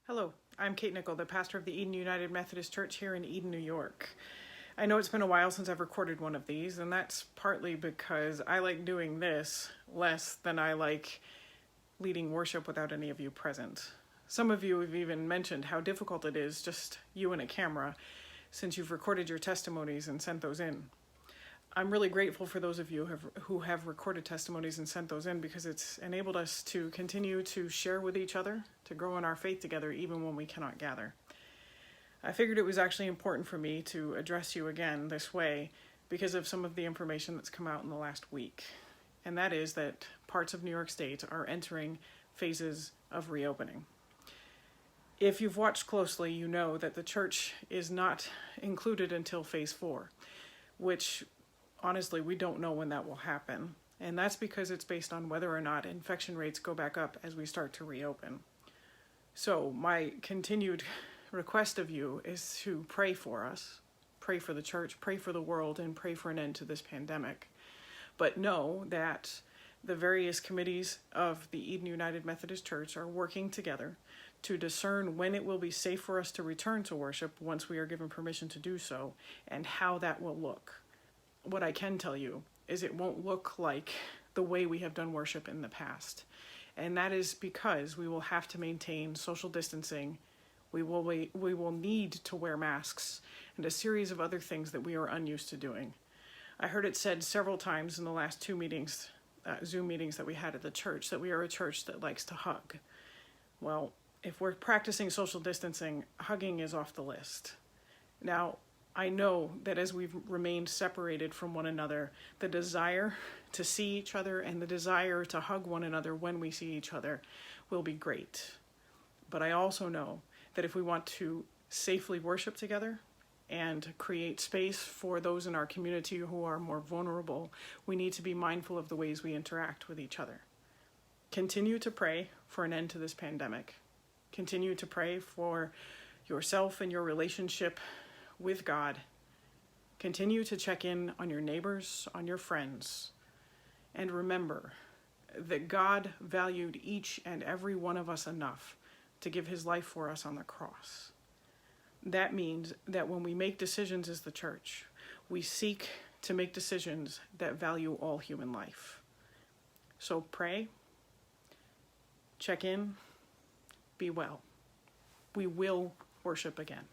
Hello, I'm Kate Nickel, the pastor of the Eden United Methodist Church here in Eden, New York. I know it's been a while since I've recorded one of these, and that's partly because I like doing this less than I like leading worship without any of you present. Some of you have even mentioned how difficult it is, just you and a camera, since you've recorded your testimonies and sent those in. I'm really grateful for those of you who have recorded testimonies and sent those in, because it's enabled us to continue to share with each other, to grow in our faith together even when we cannot gather. I figured it was actually important for me to address you again this way because of some of the information that's come out in the last week. And that is that parts of New York State are entering phases of reopening. If you've watched closely, you know that the church is not included until phase 4, which honestly, we don't know when that will happen. And that's because it's based on whether or not infection rates go back up as we start to reopen. So my continued request of you is to pray for us, pray for the church, pray for the world, and pray for an end to this pandemic. But know that the various committees of the Eden United Methodist Church are working together to discern when it will be safe for us to return to worship once we are given permission to do so, and how that will look. What I can tell you is it won't look like the way we have done worship in the past. And that is because we will have to maintain social distancing. We will need to wear masks and a series of other things that we are unused to doing. I heard it said several times in the last 2 meetings, Zoom meetings that we had at the church, that we are a church that likes to hug. Well, if we're practicing social distancing, hugging is off the list. Now, I know that as we've remained separated from one another, the desire to see each other and the desire to hug one another when we see each other will be great. But I also know that if we want to safely worship together and create space for those in our community who are more vulnerable, we need to be mindful of the ways we interact with each other. Continue to pray for an end to this pandemic. Continue to pray for yourself and your relationship with God. Continue to check in on your neighbors, on your friends, and remember that God valued each and every one of us enough to give his life for us on the cross. That means that when we make decisions as the church, we seek to make decisions that value all human life. So pray, check in, be well. We will worship again.